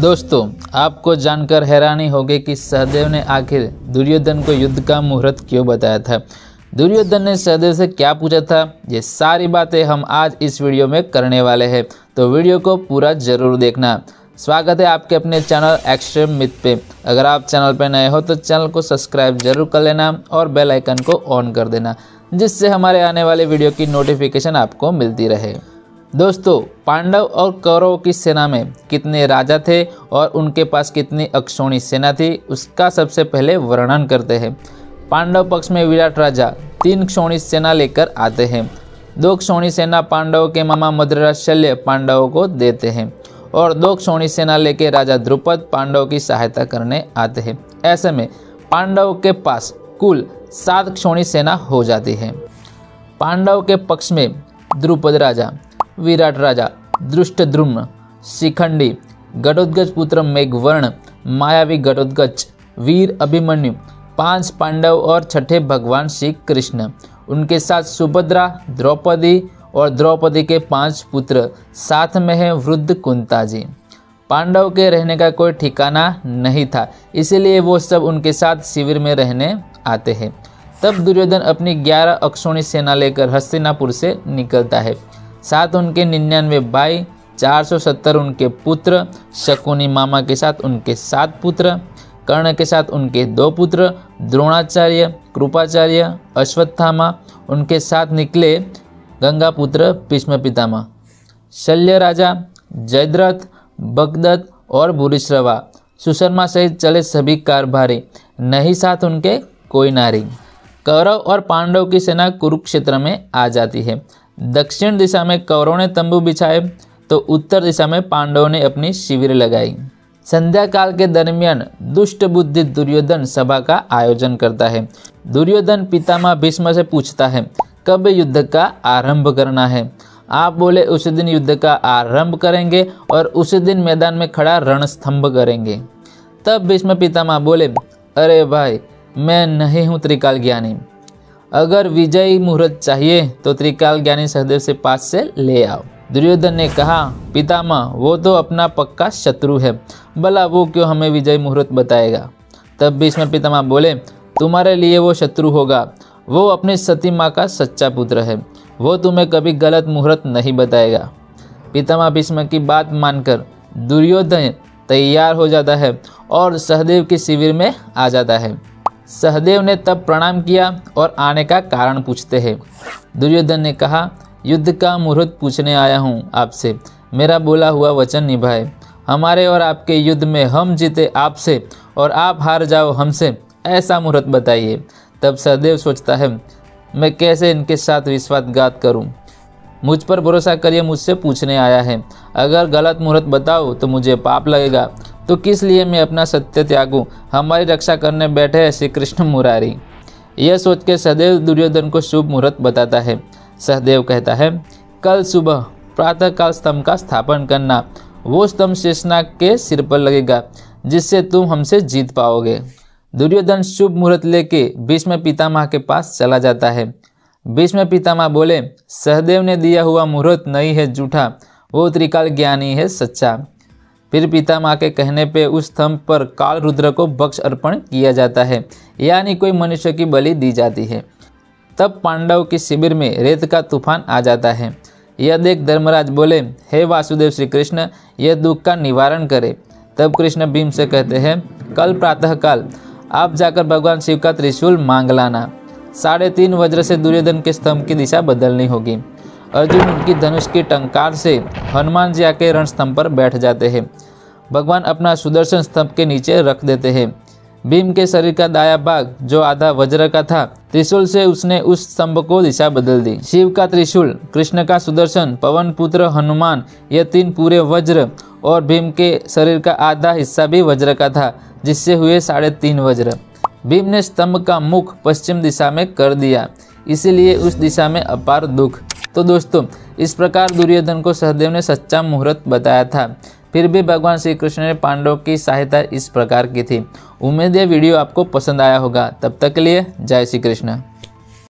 दोस्तों, आपको जानकर हैरानी होगी कि सहदेव ने आखिर दुर्योधन को युद्ध का मुहूर्त क्यों बताया था। दुर्योधन ने सहदेव से क्या पूछा था, ये सारी बातें हम आज इस वीडियो में करने वाले हैं, तो वीडियो को पूरा जरूर देखना। स्वागत है आपके अपने चैनल एक्सट्रीम मिथ पे। अगर आप चैनल पे नए हो तो चैनल को सब्सक्राइब जरूर कर लेना और बेल आइकन को ऑन कर देना, जिससे हमारे आने वाले वीडियो की नोटिफिकेशन आपको मिलती रहे। दोस्तों, पांडव और कौरवों की सेना में कितने राजा थे और उनके पास कितनी अक्षौणी सेना थी, उसका सबसे पहले वर्णन करते हैं। पांडव पक्ष में विराट राजा 3 क्षौणी सेना लेकर आते हैं। 2 क्षौणी सेना पांडवों के मामा मद्रराज शल्य पांडवों को देते हैं और 2 क्षौणी सेना लेकर राजा द्रुपद पांडवों की सहायता करने आते हैं। ऐसे में पांडवों के पास कुल 7 क्षौणी सेना हो जाती है। पांडव के पक्ष में द्रुपद राजा, विराट राजा, धृष्टद्युम्न, शिखंडी, घटोत्कच पुत्र मेघवर्ण, मायावी घटोत्कच, वीर अभिमन्यु, 5 पांडव और छठे भगवान श्री कृष्ण। उनके साथ सुभद्रा, द्रौपदी और द्रौपदी के 5 पुत्र, साथ में है वृद्ध कुंता जी। पांडव के रहने का कोई ठिकाना नहीं था, इसीलिए वो सब उनके साथ शिविर में रहने आते हैं। तब दुर्योधन अपनी 11 अक्षौणी सेना लेकर हस्तिनापुर से निकलता है। साथ उनके 99 भाई, 470 उनके पुत्र, शकुनी मामा के साथ उनके 7 पुत्र, कर्ण के साथ उनके 2 पुत्र, द्रोणाचार्य, कृपाचार्य, अश्वत्थामा उनके साथ निकले, गंगा पुत्र भीष्म पितामह, शल्य राजा, जयद्रथ, भगदत्त और भूरिश्रवा, सुशर्मा सहित चले सभी कारभारी, नहीं साथ उनके कोई नारी। कौरव और पांडव की सेना कुरुक्षेत्र में आ जाती है। दक्षिण दिशा में कौरवों ने तंबू बिछाए तो उत्तर दिशा में पांडवों ने अपनी शिविर लगाई। संध्या काल के दरमियान दुष्ट बुद्धि दुर्योधन सभा का आयोजन करता है। दुर्योधन पितामह भीष्म से पूछता है, कब युद्ध का आरंभ करना है। आप बोले उसी दिन युद्ध का आरंभ करेंगे और उसी दिन मैदान में खड़ा रणस्तंभ करेंगे। तब भीष्म पितामह बोले, अरे भाई, मैं नहीं हूँ त्रिकाल ज्ञानी। अगर विजयी मुहूर्त चाहिए तो त्रिकाल ज्ञानी सहदेव से पास से ले आओ। दुर्योधन ने कहा, पितामह, वो तो अपना पक्का शत्रु है, भला वो क्यों हमें विजयी मुहूर्त बताएगा। तब भीष्म पितामह बोले, तुम्हारे लिए वो शत्रु होगा, वो अपनी सती माँ का सच्चा पुत्र है, वो तुम्हें कभी गलत मुहूर्त नहीं बताएगा। पितामह भीष्म की बात मानकर दुर्योधन तैयार हो जाता है और सहदेव की शिविर में आ जाता है। सहदेव ने तब प्रणाम किया और आने का कारण पूछते हैं। दुर्योधन ने कहा, युद्ध का मुहूर्त पूछने आया हूँ आपसे, मेरा बोला हुआ वचन निभाए। हमारे और आपके युद्ध में हम जीते आपसे और आप हार जाओ हमसे, ऐसा मुहूर्त बताइए। तब सहदेव सोचता है, मैं कैसे इनके साथ विश्वासघात करूँ। मुझ पर भरोसा करिए, मुझसे पूछने आया है। अगर गलत मुहूर्त बताओ तो मुझे पाप लगेगा, तो किस लिए मैं अपना सत्य त्यागूं। हमारी रक्षा करने बैठे हैं श्री कृष्ण मुरारी। यह सोच के सहदेव दुर्योधन को शुभ मुहूर्त बताता है। सहदेव कहता है, कल सुबह प्रातःकाल स्तंभ का स्थापन करना, वो स्तंभ शेषनाग के सिर पर लगेगा, जिससे तुम हमसे जीत पाओगे। दुर्योधन शुभ मुहूर्त लेके भीष्म पितामह के पास चला जाता है। भीष्म पितामह बोले, सहदेव ने दिया हुआ मुहूर्त नहीं है झूठा, वो त्रिकाल ज्ञानी है सच्चा। फिर पितामह के कहने पे उस स्तंभ पर काल रुद्र को भक्ष अर्पण किया जाता है, यानी कोई मनुष्य की बलि दी जाती है। तब पांडव की शिविर में रेत का तूफान आ जाता है। यह देख धर्मराज बोले, हे वासुदेव श्री कृष्ण, यह दुख का निवारण करे। तब कृष्ण भीम से कहते हैं, कल प्रातःकाल आप जाकर भगवान शिव का त्रिशूल मांग लाना। 3.5 वज्र से दुर्योधन के स्तंभ की दिशा बदलनी होगी। अर्जुन उनकी धनुष की टंकार से हनुमान जी आके रणस्तंभ पर बैठ जाते हैं। भगवान अपना सुदर्शन स्तंभ के नीचे रख देते हैं। भीम के शरीर का दाया भाग, जो आधा वज्र का था, त्रिशूल से उसने उस स्तंभ को दिशा बदल दी। शिव का त्रिशूल, कृष्ण का सुदर्शन, पवन पुत्र हनुमान, ये 3 पूरे वज्र और भीम के शरीर का आधा हिस्सा भी वज्र का था, जिससे हुए 3.5 वज्र। भीम ने स्तंभ का मुख पश्चिम दिशा में कर दिया, इसीलिए उस दिशा में अपार दुख। तो दोस्तों, इस प्रकार दुर्योधन को सहदेव ने सच्चा मुहूर्त बताया था। फिर भी भगवान श्री कृष्ण ने पांडवों की सहायता इस प्रकार की थी। उम्मीद है वीडियो आपको पसंद आया होगा। तब तक के लिए जय श्री कृष्ण।